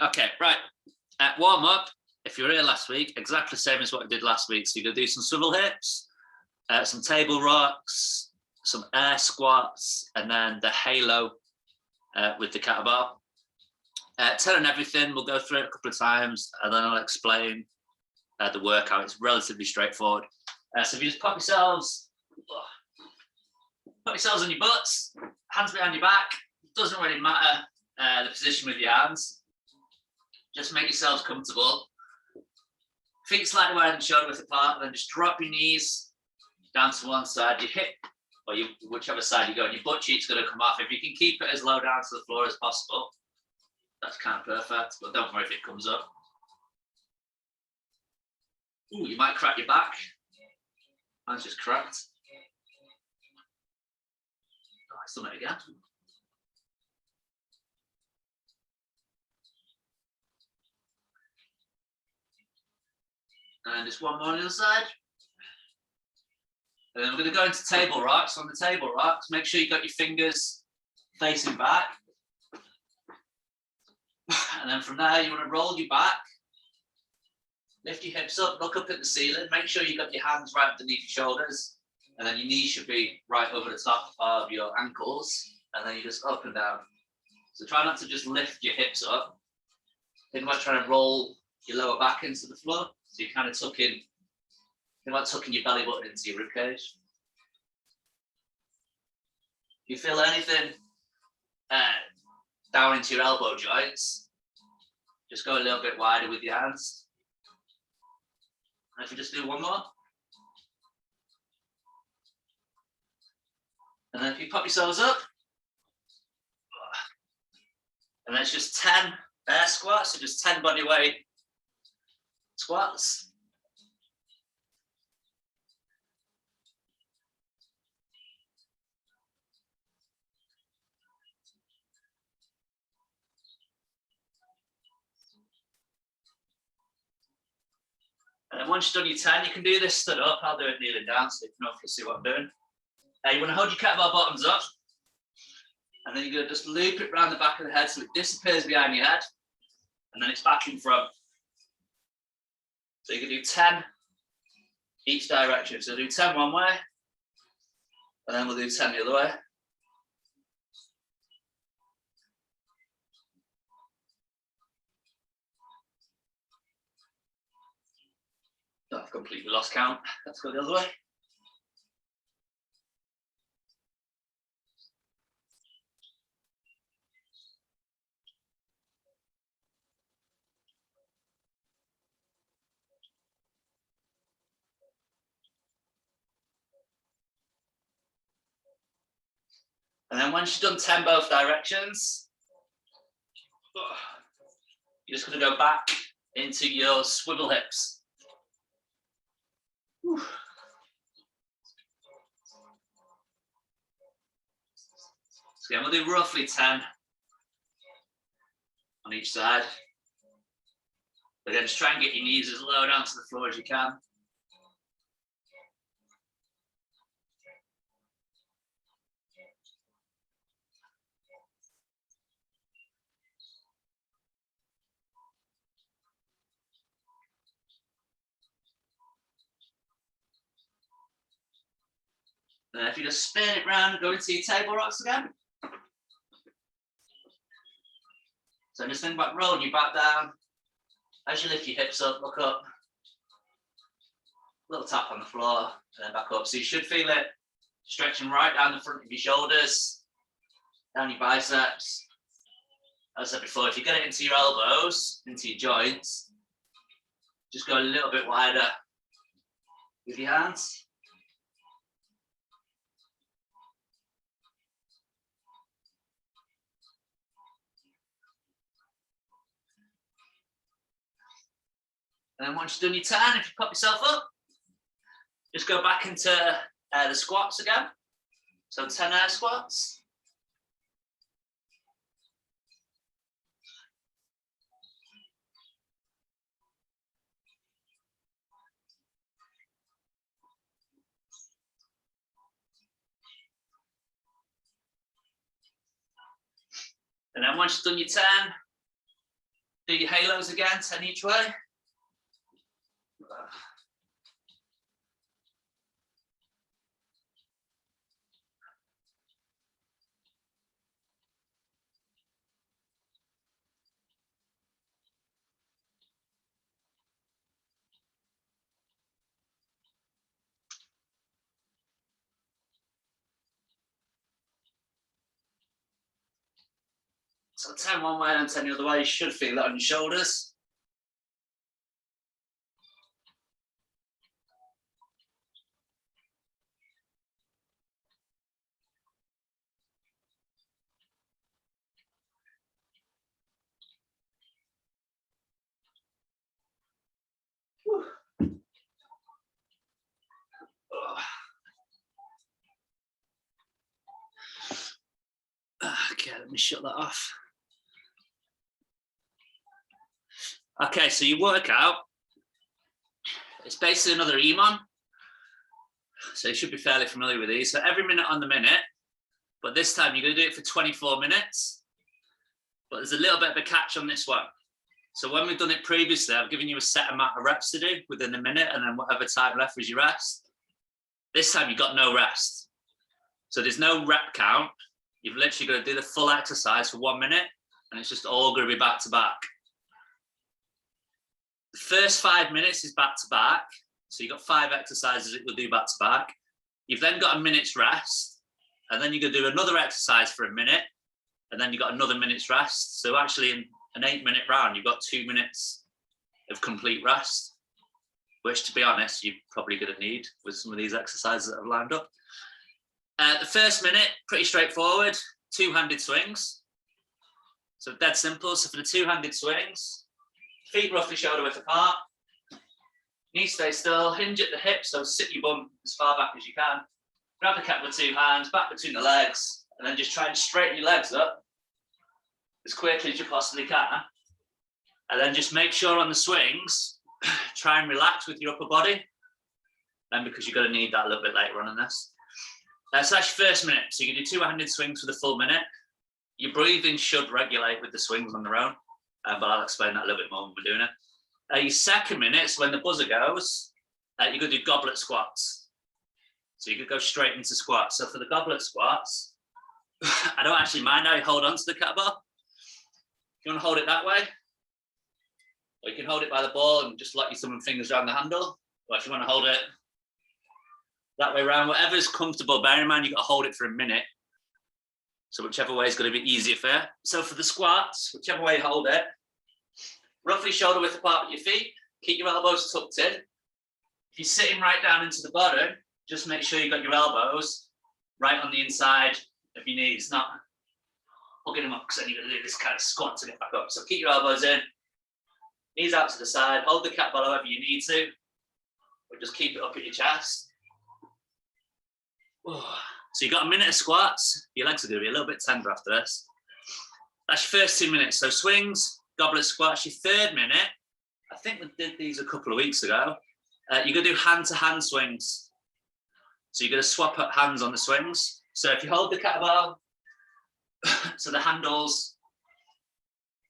Okay, right. Warm up. If you were here last week, exactly the same as what I did last week. So you're going to do some swivel hips, some table rocks, some air squats, and then the halo with the kettlebell. 10 on everything. We'll go through it a couple of times, and then I'll explain the workout. It's relatively straightforward. So if you just pop yourselves on your butts, hands behind your back. Doesn't really matter the position with your hands. Just make yourselves comfortable. Feet slightly wide and shoulder width apart, and then just drop your knees down to one side. Your hip, or whichever side you go, and your butt cheek's going to come off. If you can keep it as low down to the floor as possible, that's kind of perfect, but don't worry if it comes up. Ooh, you might crack your back. Mine's just cracked. Oh, I've done it again. And just one more on the other side. And then we're going to go into table rocks. On the table rocks, make sure you got your fingers facing back. And then from there, you want to roll your back, lift your hips up, look up at the ceiling. Make sure you got your hands right underneath your shoulders. And then your knees should be right over the top of your ankles. And then you just up and down. So try not to just lift your hips up. Think about trying to roll your lower back into the floor. So you kind of think about tucking your belly button into your ribcage. If you feel anything down into your elbow joints, just go a little bit wider with your hands. And if you just do one more. And then if you pop yourselves up, and that's just 10 air squats, so just 10 body weight squats. And then once you've done your 10, you can do this stood up. I'll do it kneeling down so you can hopefully see what I'm doing. You want to hold your kettlebell bottoms up. And then you're going to just loop it around the back of the head so it disappears behind your head. And then it's back in front. So you can do 10 each direction. So do 10 one way. And then we'll do 10 the other way. I've completely lost count. Let's go the other way. And then once you've done 10 both directions, you're just going to go back into your swivel hips. Whew. So again, we'll do roughly 10 on each side. But then just try and get your knees as low down to the floor as you can. And if you just spin it round, go into your table rocks again. So just think about rolling your back down. As you lift your hips up, look up. Little tap on the floor, and then back up. So you should feel it stretching right down the front of your shoulders, down your biceps. As I said before, if you get it into your elbows, into your joints, just go a little bit wider with your hands. And then once you've done your 10, if you pop yourself up, just go back into the squats again. So 10 air squats. And then once you've done your 10, Do your halos again, 10 each way. So 10 one way and 10 the other way. You should feel that on your shoulders. Okay, let me shut that off. Okay, so your workout, it's basically another EMON. So you should be fairly familiar with these. So every minute on the minute, but this time you're going to do it for 24 minutes. But there's a little bit of a catch on this one. So when we've done it previously, I've given you a set amount of reps to do within a minute, and then whatever time left was your rest. This time you've got no rest. So there's no rep count. You've literally got to do the full exercise for 1 minute, and it's just all going to be back to back. The first 5 minutes is back to back. So you've got 5 exercises that you'll do back to back. You've then got a minute's rest, and then you're going to do another exercise for a minute, and then you've got another minute's rest. So actually in an 8-minute round, you've got 2 minutes of complete rest, which to be honest, you're probably going to need with some of these exercises that I've lined up. The first minute, pretty straightforward, 2-handed swings. So dead simple. So for the 2-handed swings, feet roughly shoulder width apart, knees stay still, hinge at the hips, so sit your bum as far back as you can. Grab the kettlebell with 2 hands, back between the legs, and then just try and straighten your legs up as quickly as you possibly can. And then just make sure on the swings, try and relax with your upper body. Then because you're going to need that a little bit later on in this. So that's your first minute. So you can do 2-handed swings for the full minute. Your breathing should regulate with the swings on their own, but I'll explain that a little bit more when we're doing it. Your second minute, so when the buzzer goes, you're going to do goblet squats. So you could go straight into squats. So for the goblet squats, I don't actually mind how you hold on to the kettlebell. If you want to hold it that way, or you can hold it by the ball and just lock your thumb and fingers around the handle. Or if you want to hold it that way around, whatever's comfortable. Bear in mind, you've got to hold it for a minute. So whichever way is going to be easier for you. So for the squats, whichever way you hold it, roughly shoulder width apart with your feet. Keep your elbows tucked in. If you're sitting right down into the bottom, just make sure you've got your elbows right on the inside of your knees, not hugging them up, because then you're going to do this kind of squat to get back up. So keep your elbows in, knees out to the side, hold the kettlebell however you need to, but just keep it up at your chest. So you've got a minute of squats. Your legs are going to be a little bit tender after this. That's your first 2 minutes. So swings, goblet squats. Your third minute, I think we did these a couple of weeks ago. You're going to do hand-to-hand swings. So you're going to swap up hands on the swings. So if you hold the kettlebell, so the handle's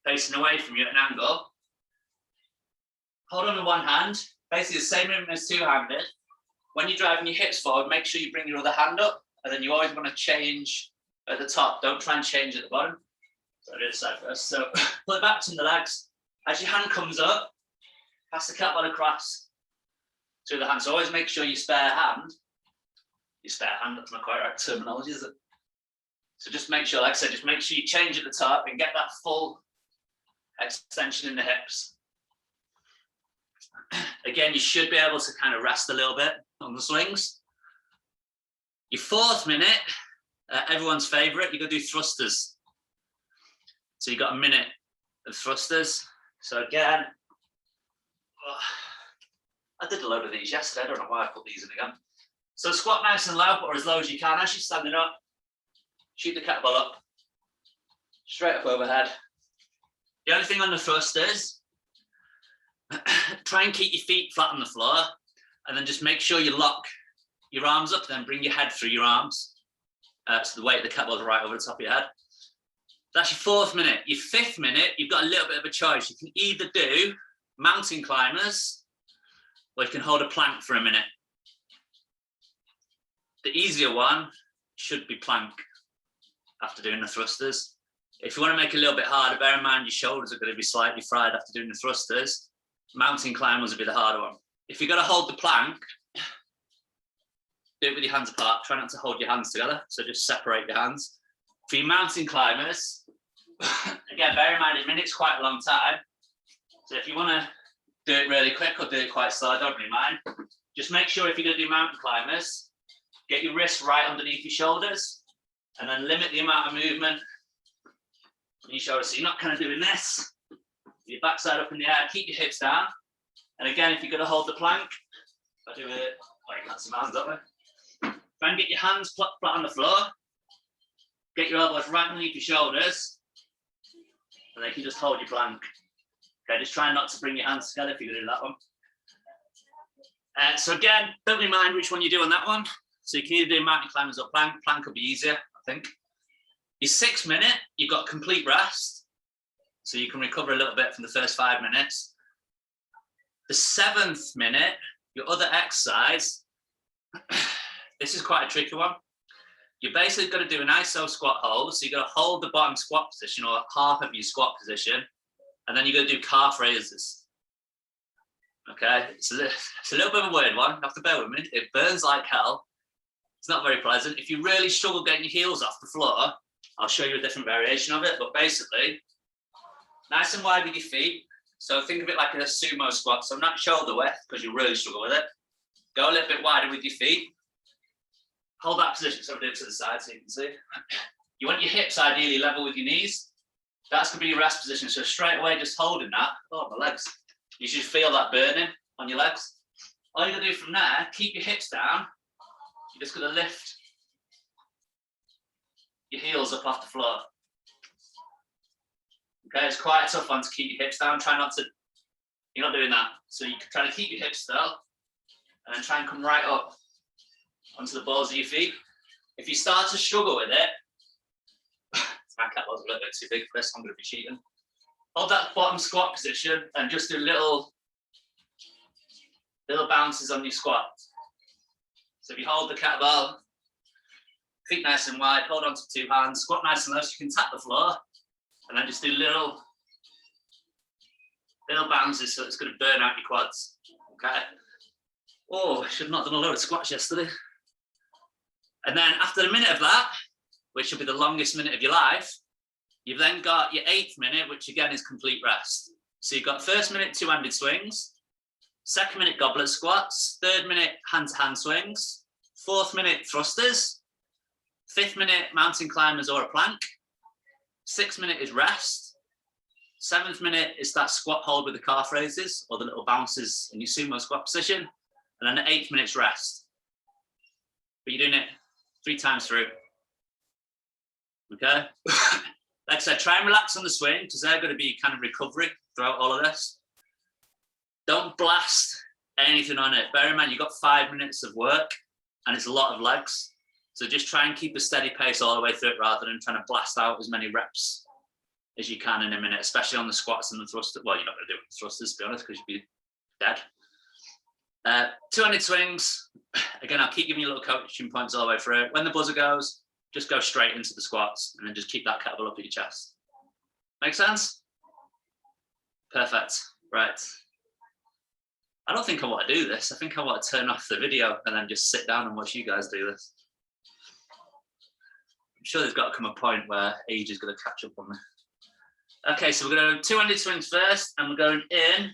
facing away from you at an angle, hold on to one hand, basically the same movement as 2-handed. When you're driving your hips forward, make sure you bring your other hand up, and then you always want to change at the top. Don't try and change at the bottom. So I'll do this side first. So pull it back between the legs. As your hand comes up, pass the kettlebell across through the hand. So always make sure your spare hand, that's not quite right terminology, is it? So just make sure, like I said, just make sure you change at the top and get that full extension in the hips. Again, you should be able to kind of rest a little bit on the swings. Your fourth minute, everyone's favorite, you're going to do thrusters. So you've got a minute of thrusters. So again, I did a load of these yesterday. I don't know why I put these in again. So squat nice and low, or as low as you can. As you're standing up, shoot the kettlebell up, straight up overhead. The only thing on the thrusters, try and keep your feet flat on the floor, and then just make sure you lock your arms up, then bring your head through your arms. So the weight of the kettlebell is right over the top of your head. That's your 4th minute. Your 5th minute, you've got a little bit of a choice. You can either do mountain climbers, or you can hold a plank for a minute. The easier one should be plank after doing the thrusters. If you want to make it a little bit harder, bear in mind your shoulders are going to be slightly fried after doing the thrusters. Mountain climbers will be the harder one. If you're going to hold the plank, do it with your hands apart. Try not to hold your hands together, so just separate your hands. For your mountain climbers, again, bear in mind a minute's quite a long time. So if you want to do it really quick or do it quite slow, I don't really mind. Just make sure if you're going to do mountain climbers, get your wrists right underneath your shoulders, and then limit the amount of movement in your shoulders. So you're not kind of doing this, your backside up in the air, keep your hips down. And again, if you're going to hold the plank, I do it, oh, you can't see my hands that way. Try and get your hands flat on the floor. Get your elbows right underneath your shoulders. And then you can just hold your plank. Okay, just try not to bring your hands together if you're going to do that one. So again, don't really mind which one you do on that one. So you can either do mountain climbers or plank. Plank will be easier, I think. Your 6th minute, you've got complete rest. So you can recover a little bit from the first 5 minutes. The 7th minute, your other exercise, this is quite a tricky one. You're basically going to do an iso squat hold. So you're going to hold the bottom squat position or half of your squat position. And then you're going to do calf raises. Okay, it's a little bit of a weird one. You have to bear with me. It burns like hell. It's not very pleasant. If you really struggle getting your heels off the floor, I'll show you a different variation of it. But basically, nice and wide with your feet. So think of it like a sumo squat. So not shoulder width, because you really struggle with it. Go a little bit wider with your feet. Hold that position, so do it to the side so you can see. You want your hips ideally level with your knees. That's going to be your rest position. So straight away, just holding that. Oh, my legs. You should feel that burning on your legs. All you're going to do from there, keep your hips down. You're just going to lift your heels up off the floor. Okay, it's quite a tough one to keep your hips down. Try not to, you're not doing that. So you can try to keep your hips still and then try and come right up onto the balls of your feet. If you start to struggle with it, my kettlebell's a little bit too big for this, I'm going to be cheating. Hold that bottom squat position and just do little bounces on your squat. So if you hold the kettlebell, feet nice and wide, hold on to 2 hands, squat nice and low so you can tap the floor, and then just do little bounces so it's going to burn out your quads. Okay. Oh, I should have not done a load of squats yesterday. And then after a minute of that, which will be the longest minute of your life, you've then got your 8th minute, which again is complete rest. So you've got 1st minute 2-handed swings, 2nd minute goblet squats, 3rd minute hand-to-hand swings, 4th minute thrusters, 5th minute mountain climbers or a plank, 6th minute is rest, 7th minute is that squat hold with the calf raises or the little bounces in your sumo squat position, and then the 8th minute's rest. But you're doing it 3 times through. Okay? Like I said, try and relax on the swing because they're going to be kind of recovery throughout all of this. Don't blast anything on it. Bear in mind, you've got 5 minutes of work and it's a lot of legs. So just try and keep a steady pace all the way through it rather than trying to blast out as many reps as you can in a minute, especially on the squats and the thrusters. Well, you're not going to do it with thrusters, to be honest, because you'd be dead. 2-handed swings. Again, I'll keep giving you little coaching points all the way through it. When the buzzer goes, just go straight into the squats and then just keep that kettlebell up at your chest. Make sense? Perfect. Right. I don't think I want to do this. I think I want to turn off the video and then just sit down and watch you guys do this. I'm sure there's got to come a point where age is going to catch up on me. Okay, so we're going to do 2-handed swings first and we're going in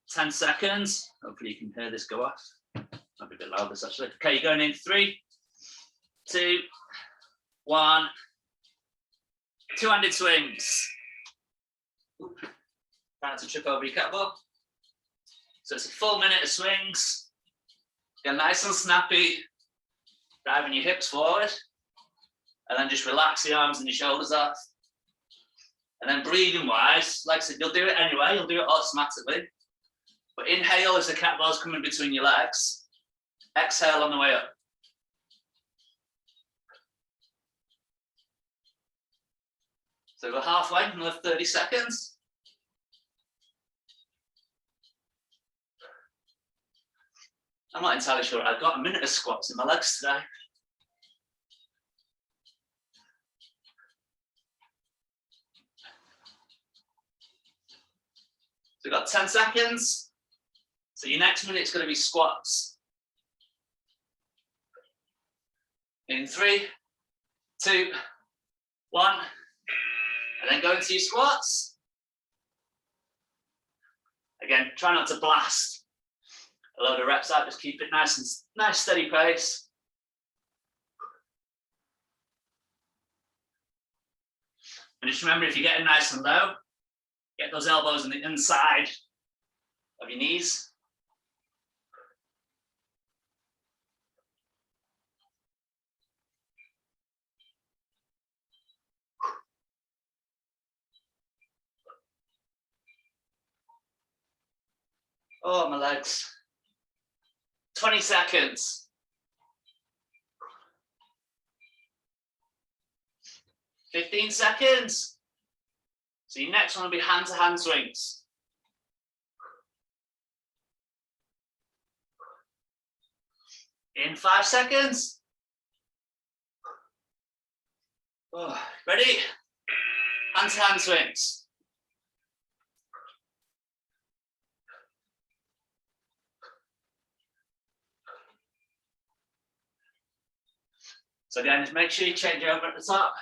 10 seconds. Hopefully you can hear this go off. Might be a bit loud this actually. Okay, you're going in 3, 2, 1. 2-handed swings. Try not to trip over your kettlebell. So it's a full minute of swings. Get nice and snappy. Driving your hips forward. And then just relax the arms and your shoulders off. And then breathing wise, like I said, you'll do it anyway. You'll do it automatically. But inhale as the kettlebell's coming between your legs. Exhale on the way up. So we're halfway, another 30 seconds. I'm not entirely sure. I've got a minute of squats in my legs today. So we've got 10 seconds. So your next minute's going to be squats. In 3, 2, 1. And then go into your squats. Again, try not to blast a load of reps out. Just keep it nice, steady pace. And just remember, if you're getting nice and low, get those elbows on the inside of your knees. Oh, my legs. 20 seconds. 15 seconds. So your next one will be hand-to-hand swings. In 5 seconds. Oh, ready? Hand-to-hand swings. So again, just make sure you change over at the top.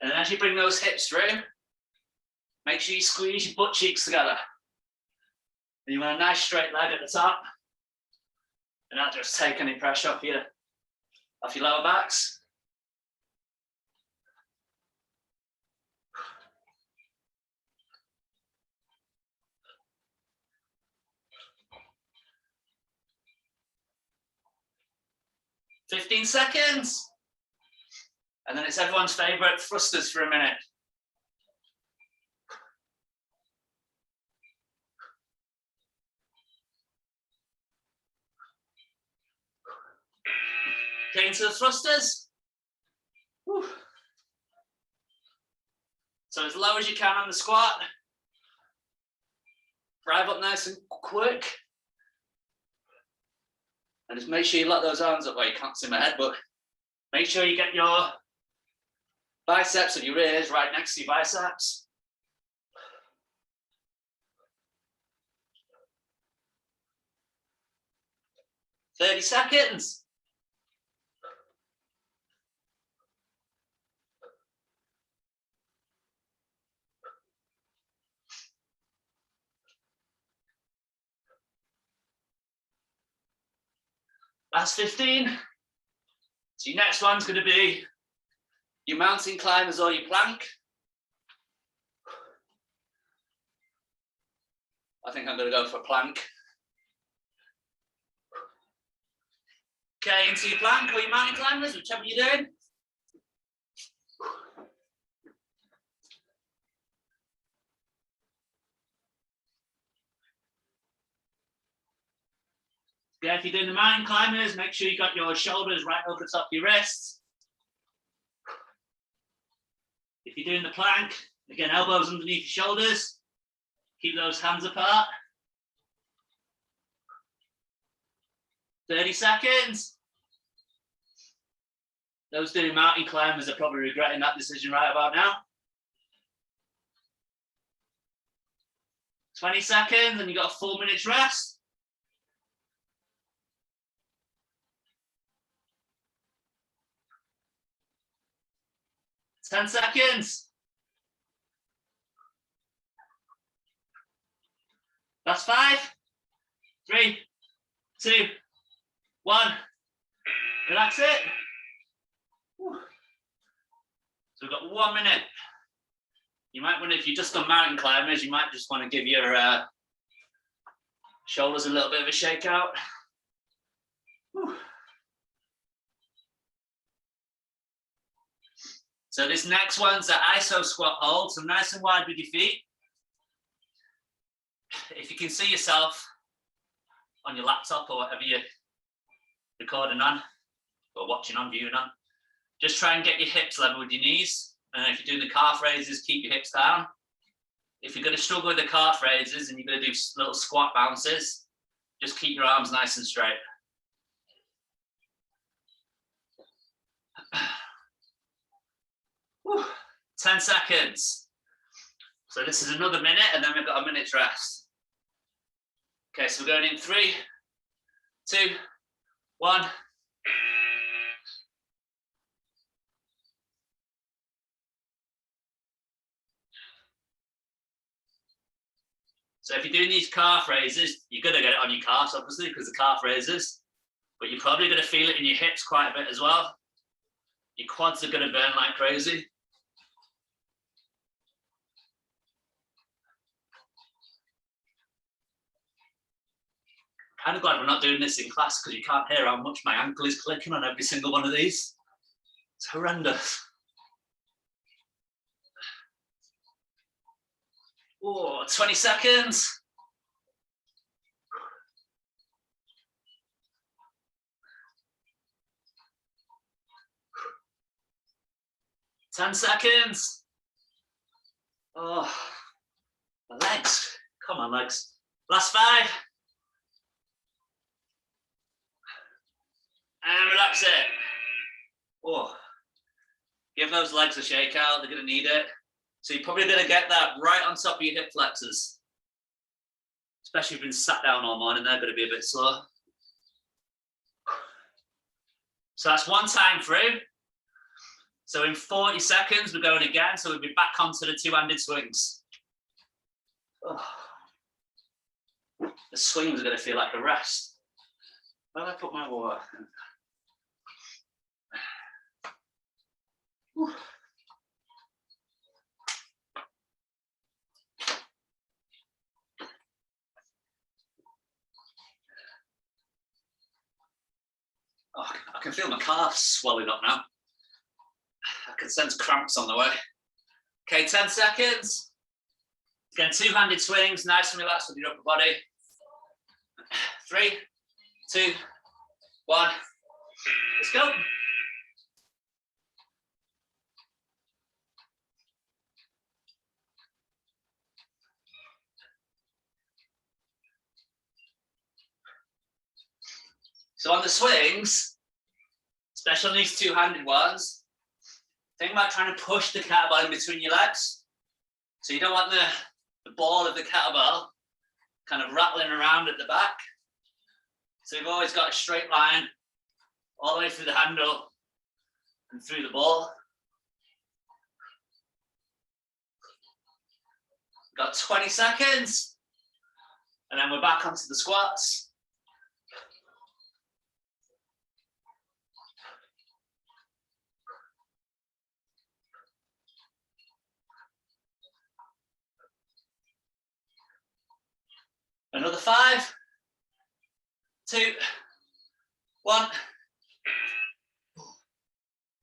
And then as you bring those hips through, make sure you squeeze your butt cheeks together. And you want a nice straight leg at the top. And that'll just take any pressure off your lower backs. "15 seconds. And then it's everyone's favorite thrusters for a minute. Okay, into the thrusters. Whew. So as low as you can on the squat. Drive up nice and quick. And just make sure you let those arms up. Well, you can't see my head, but make sure you get your biceps of your ears right next to your biceps. "30 seconds. Last 15. So your next one's going to be your mountain climbers or your plank. I think I'm going to go for a plank. Okay, into your plank or your mountain climbers, whichever you're doing. Yeah, if you're doing the mountain climbers, make sure you got your shoulders right over the top of your wrists. If you're doing the plank, again, elbows underneath your shoulders. Keep those hands apart. 30 seconds. Those doing mountain climbers are probably regretting that decision right about now. 20 seconds, and you got a 4 minutes rest. 10 seconds. That's 5, 3, 2, 1. Relax it. Whew. So we've got 1 minute. You might want to, if you've just done mountain climbers, you might just want to give your shoulders a little bit of a shake out. Whew. So this next one's the ISO squat hold, so nice and wide with your feet. If you can see yourself on your laptop or whatever you're recording on, or watching on view now. Just try and get your hips level with your knees. And if you're doing the calf raises, keep your hips down. If you're going to struggle with the calf raises and you're going to do little squat bounces, just keep your arms nice and straight. Whew. 10 seconds. So this is another minute, and then we've got a minute's rest. Okay, so we're going in 3, 2, 1. So if you're doing these calf raises, you're going to get it on your calves, obviously, because the calf raises, but you're probably going to feel it in your hips quite a bit as well. Your quads are going to burn like crazy. Kind of glad we're not doing this in class because you can't hear how much my ankle is clicking on every single one of these. It's horrendous. Oh, 20 seconds. Ten seconds. Oh, my legs. Come on, legs. Last 5. And relax it. Oh, give those legs a shake out. They're going to need it. So you're probably going to get that right on top of your hip flexors. Especially if you've been sat down all morning, they're going to be a bit slow. So that's one time through. So in 40 seconds, we're going again. So we'll be back onto the two-handed swings. Oh. The swings are going to feel like a rest. Where do I put my water? Whew. Oh, I can feel my calves swelling up now. I can sense cramps on the way. Okay, 10 seconds. Again, two-handed swings, nice and relaxed with your upper body. 3, 2, 1. Let's go. So on the swings, especially on these two-handed ones, think about trying to push the kettlebell in between your legs. So you don't want the ball of the kettlebell kind of rattling around at the back. So you've always got a straight line all the way through the handle and through the ball. Got 20 seconds. And then we're back onto the squats. Another 5, 2, 1.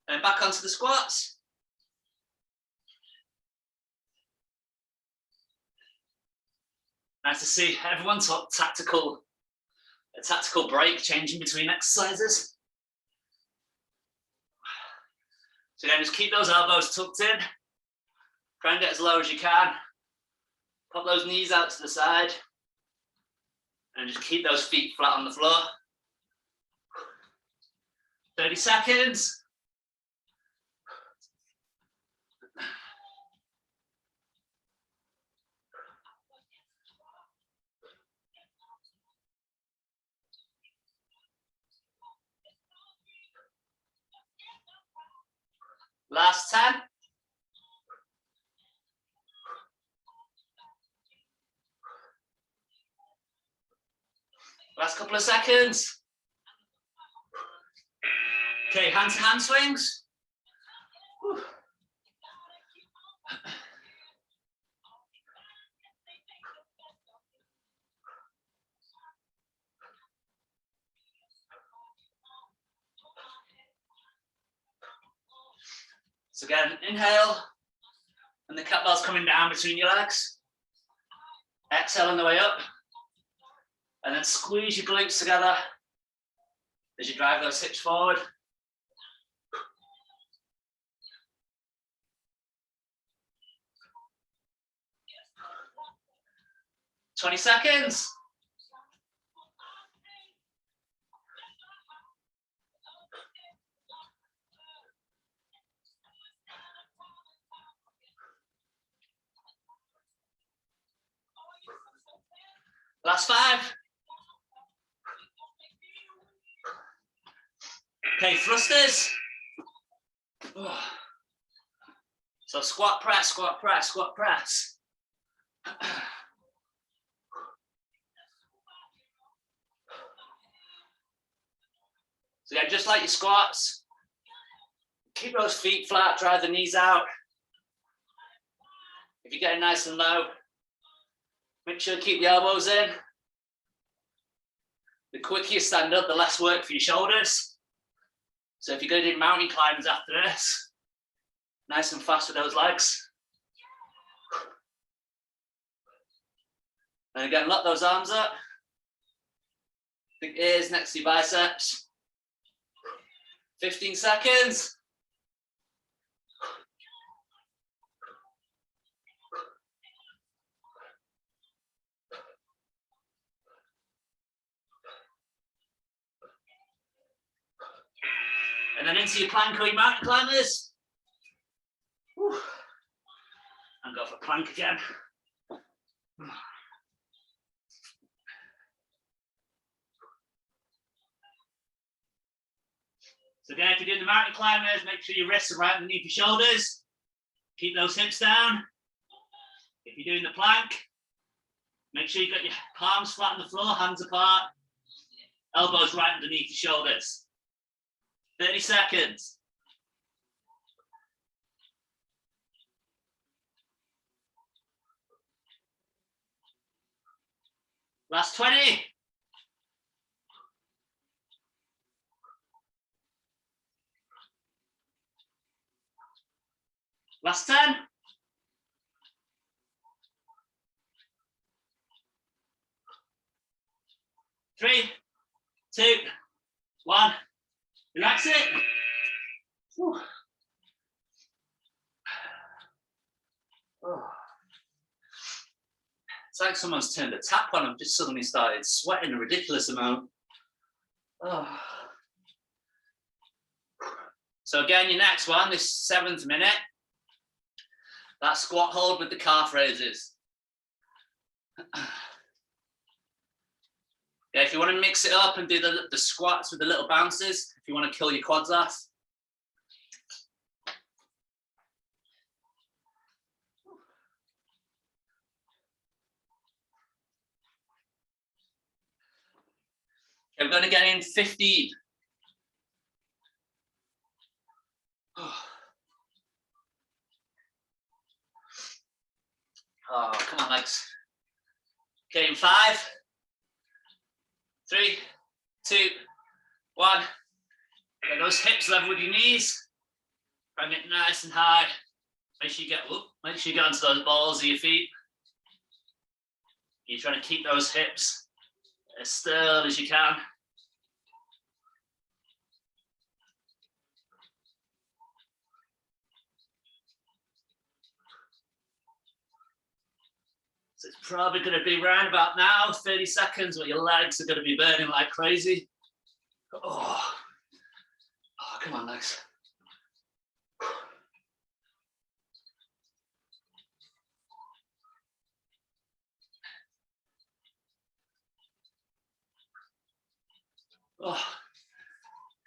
And back onto the squats. Nice to see everyone took a tactical break, changing between exercises. So again, just keep those elbows tucked in. Try and get as low as you can. Pop those knees out to the side. And just keep those feet flat on the floor. 30 seconds. Last 10. Last couple of seconds. Okay, hand-to-hand swings. Whew. So again, inhale, and the kettlebell's coming down between your legs. Exhale on the way up. And then squeeze your glutes together as you drive those hips forward. 20 seconds. Last 5. Okay, thrusters. So squat press, squat press, squat press. So yeah, just like your squats, keep those feet flat, drive the knees out. If you're getting nice and low, make sure to keep the elbows in. The quicker you stand up, the less work for your shoulders. So if you're going to do mountain climbers after this, nice and fast with those legs. And again, lock those arms up. Big ears next to your biceps. 15 seconds. And then into your plank or your mountain climbers. Whew. And go for plank again. So again, if you're doing the mountain climbers, make sure your wrists are right underneath your shoulders. Keep those hips down. If you're doing the plank, make sure you've got your palms flat on the floor, hands apart, elbows right underneath your shoulders. 30 seconds. Last 20. Last 10. Three, 2, 1. Relax it. Whew. Oh. It's like someone's turned a tap on. I've just suddenly started sweating a ridiculous amount. Oh. So again, your next one, this 7th minute, that squat hold with the calf raises. Yeah, if you want to mix it up and do the squats with the little bounces, if you want to kill your quads off. Okay, we're going to get in 15. Oh, come on, legs. Okay, in 5, 3, 2, 1. Get those hips level with your knees. Bring it nice and high. Make sure you get onto those balls of your feet. You're trying to keep those hips as still as you can. So it's probably going to be around about now, 30 seconds, where your legs are going to be burning like crazy. Oh, come on, legs. Oh,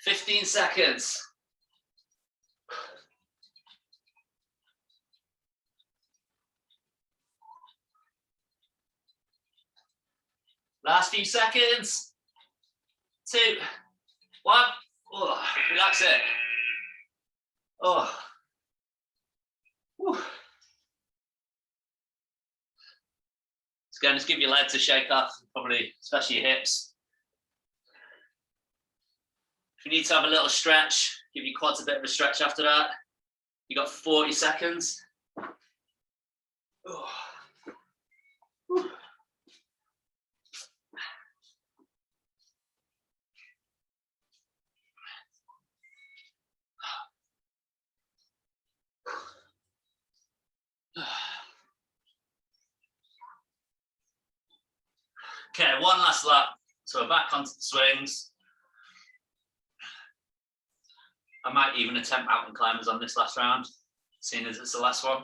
15 seconds. Last few seconds. 2, 1. Oh, relax it. Oh. Whew. It's going to give your legs a shake off, probably, especially your hips. If you need to have a little stretch, give your quads a bit of a stretch after that. You got 40 seconds. Oh. Okay, one last lap. So we're back onto the swings. I might even attempt mountain climbers on this last round, seeing as it's the last one.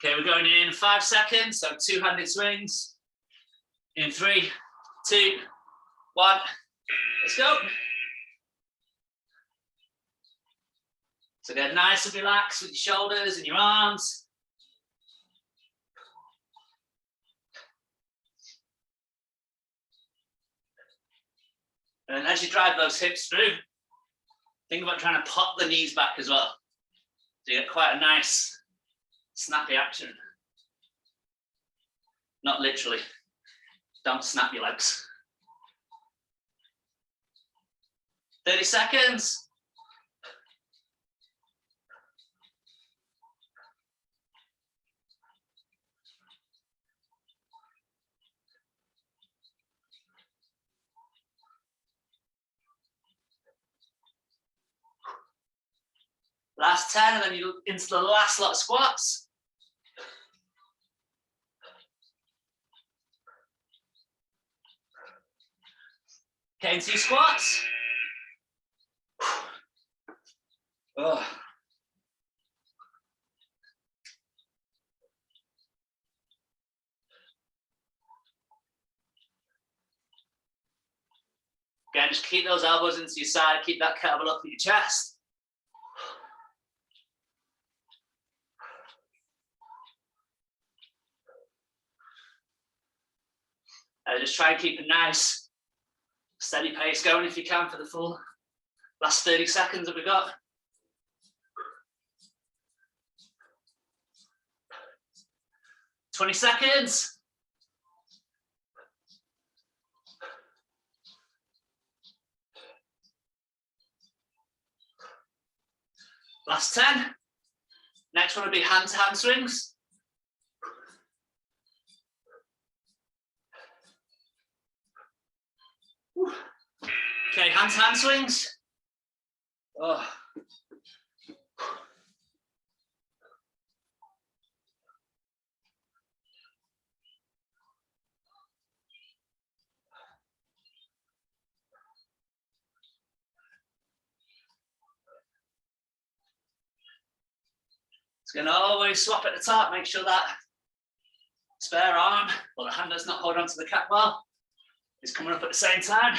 Okay, we're going in 5 seconds, so two-handed swings. In 3, 2, 1, let's go. So get nice and relaxed with your shoulders and your arms. And as you drive those hips through, think about trying to pop the knees back as well. So you get quite a nice snappy action. Not literally. Don't snap your legs. 30 seconds. Last 10, and then you into the last lot of squats. Okay, into your squats. Oh. Again, just keep those elbows into your side, keep that kettlebell up at your chest. Just try and keep a nice, steady pace going if you can for the full last 30 seconds that we've got. $20. Last 10. Next one will be hand-to-hand swings. Okay, hand-to-hand swings. Oh. It's going to always swap at the top, make sure that spare arm or the hand that's not holding onto the kettlebell is coming up at the same time.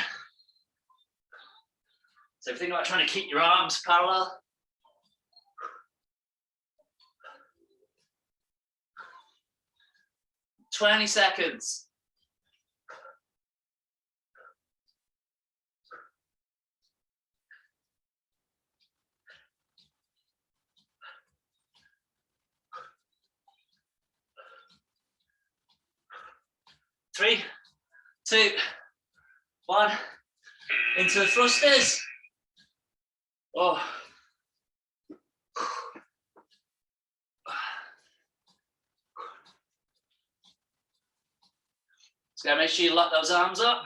So think about trying to keep your arms parallel. $20 seconds. Three, 2, 1. Into the thrusters. Oh. So make sure you lock those arms up.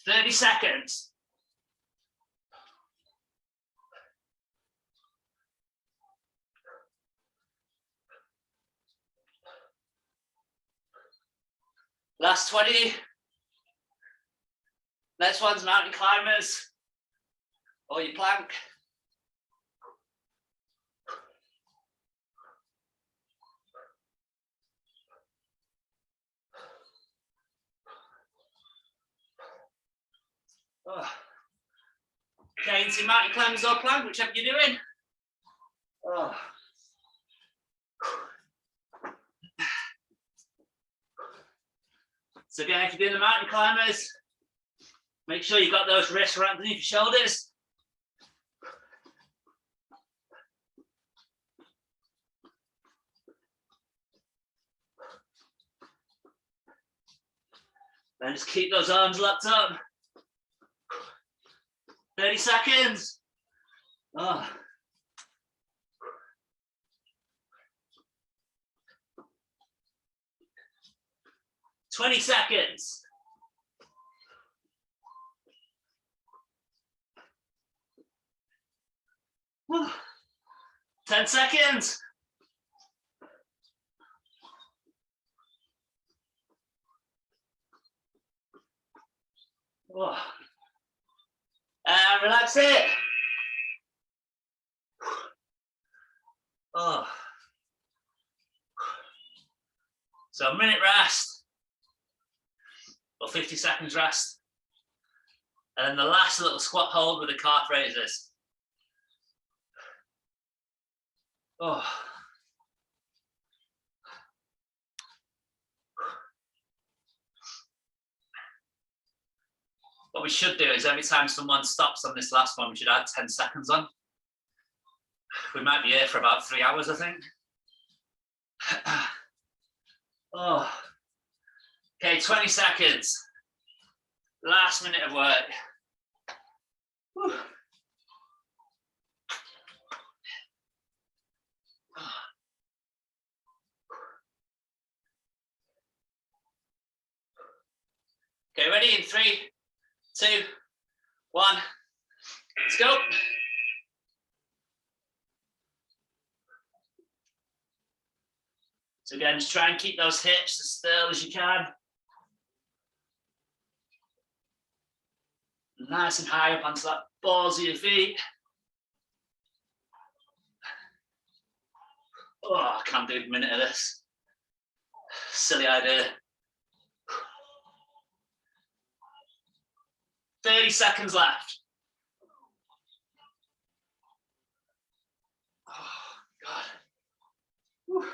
$30 seconds. Last 20. Next one's mountain climbers or your plank. Oh. Okay, into mountain climbers or plank, whichever you're doing. Oh. So again, if you're doing the mountain climbers, make sure you've got those wrists right underneath your shoulders. Then just keep those arms locked up. 30 seconds. Oh. 20 seconds. Whew. 10 seconds. Oh. And relax it. Oh. So a minute rest, or 50 seconds rest. And then the last little squat hold with the calf raises. Oh. What we should do is every time someone stops on this last one, we should add 10 seconds on. We might be here for about 3 hours, I think. Oh. Okay, 20 seconds. Last minute of work. Whew. Okay, ready in 3, 2, 1. Let's go. So again, just try and keep those hips as still as you can. Nice and high up onto that balls of your feet. Oh, I can't do a minute of this. Silly idea. 30 seconds left. Oh, God. Whew.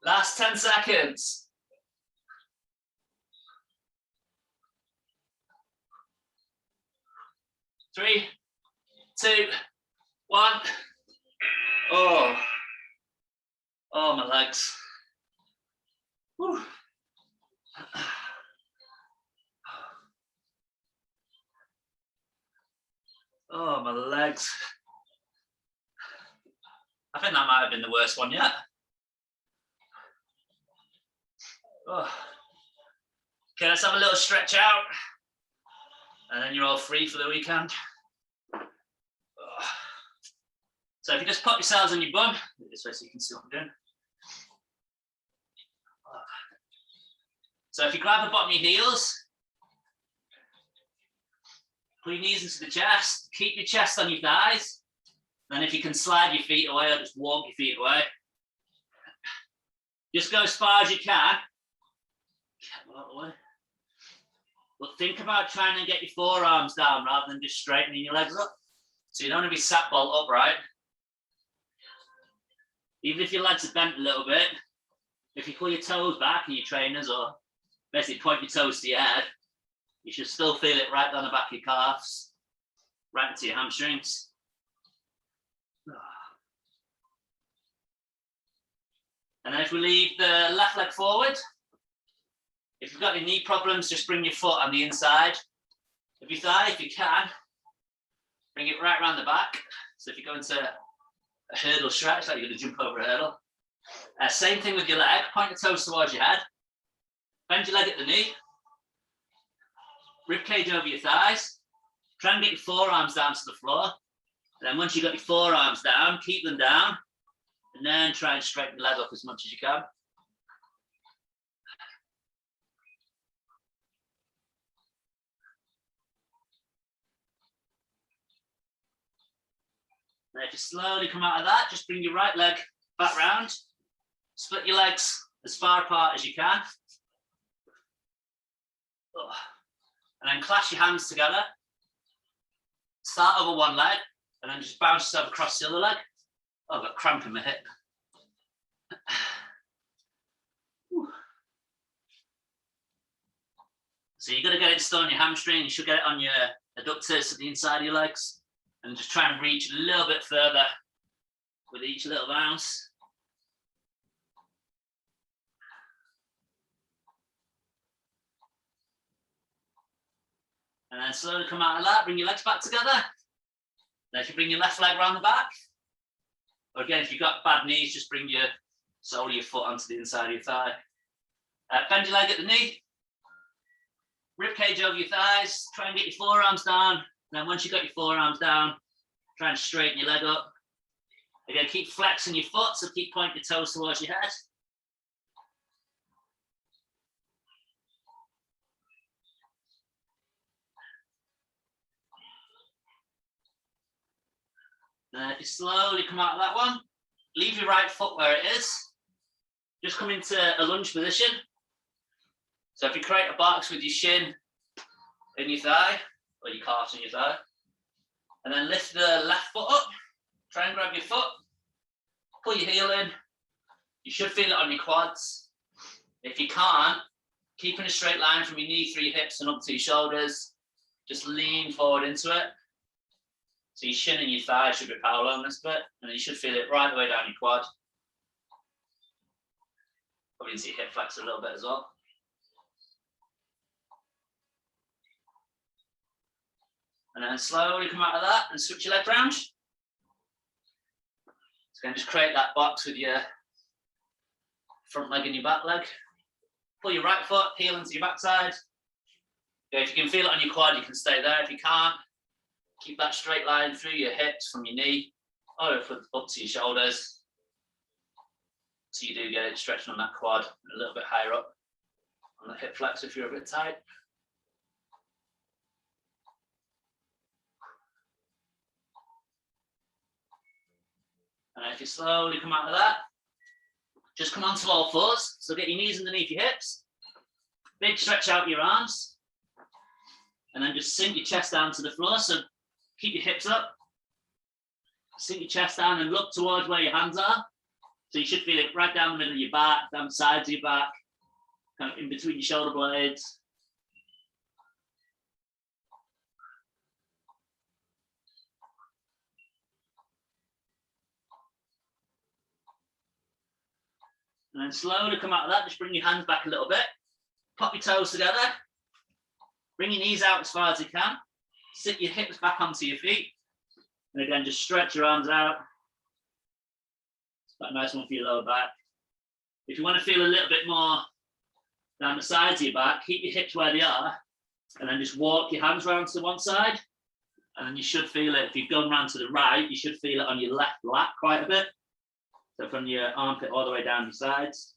Last 10 seconds. 3, 2, 1. Oh, oh, my legs. Whew. Oh, my legs. I think that might have been the worst one yet. Oh. Okay, let's have a little stretch out. And then you're all free for the weekend. Oh. So if you just pop yourselves on your bum, this way so you can see what I'm doing. So if you grab the bottom of your heels, pull your knees into the chest, keep your chest on your thighs. Then if you can slide your feet away or just walk your feet away. Just go as far as you can. But think about trying to get your forearms down rather than just straightening your legs up. So you don't want to be sat bolt upright. Even if your legs are bent a little bit, if you pull your toes back in your trainers or basically point your toes to your head, you should still feel it right down the back of your calves, right into your hamstrings. And then if we leave the left leg forward, if you've got any knee problems, just bring your foot on the inside of your thigh if you can. Bring it right around the back. So if you go into a hurdle stretch, like you're going to jump over a hurdle. Same thing with your leg, point the toes towards your head. Bend your leg at the knee. Rib cage over your thighs. Try and get your forearms down to the floor. And then once you've got your forearms down, keep them down. And then try and straighten the leg up as much as you can. Now if you slowly come out of that, just bring your right leg back round. Split your legs as far apart as you can. And then clasp your hands together. Start over one leg and then just bounce yourself across the other leg. Oh, I've got cramp in my hip. So you've got to get it still on your hamstring. You should get it on your adductors at the inside of your legs. And just try and reach a little bit further with each little bounce. And then slowly come out of that, bring your legs back together. Then if you bring your left leg around the back, or again, if you've got bad knees, just bring your sole of your foot onto the inside of your thigh. Bend your leg at the knee, rib cage over your thighs, try and get your forearms down. And then once you've got your forearms down, try and straighten your leg up. Again, keep flexing your foot, so keep pointing your toes towards your head. Then if you slowly come out of that one, leave your right foot where it is. Just come into a lunge position. So if you create a box with your shin in your thigh, or your calves in your thigh, and then lift the left foot up, try and grab your foot, pull your heel in. You should feel it on your quads. If you can't, keep in a straight line from your knee through your hips and up to your shoulders. Just lean forward into it. So your shin and your thigh should be parallel on this bit, and then you should feel it right the way down your quad. Probably into your hip flex a little bit as well. And then slowly come out of that and switch your leg round. So again, just create that box with your front leg and your back leg. Pull your right foot, heel into your backside. If you can feel it on your quad, you can stay there. If you can't, keep that straight line through your hips from your knee, or up to your shoulders. So you do get it stretching on that quad a little bit higher up on the hip flex if you're a bit tight. And if you slowly come out of that, just come onto all fours. So get your knees underneath your hips, big stretch out your arms, and then just sink your chest down to the floor. So keep your hips up, sink your chest down and look towards where your hands are. So you should feel it right down the middle of your back, down the sides of your back, kind of in between your shoulder blades. And then slowly come out of that, just bring your hands back a little bit, pop your toes together, bring your knees out as far as you can, sit your hips back onto your feet, and again, just stretch your arms out. It's quite a nice one for your lower back. If you want to feel a little bit more down the sides of your back, keep your hips where they are, and then just walk your hands round to one side, and then you should feel it. If you've gone round to the right, you should feel it on your left lat quite a bit. So from your armpit all the way down your sides.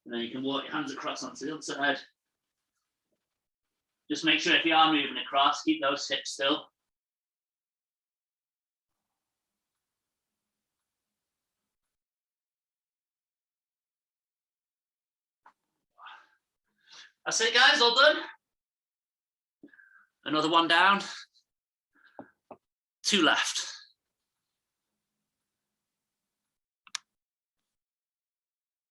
And then you can walk your hands across onto the other side. Just make sure if you are moving across, keep those hips still. That's it, guys, all done. Another one down. 2 left.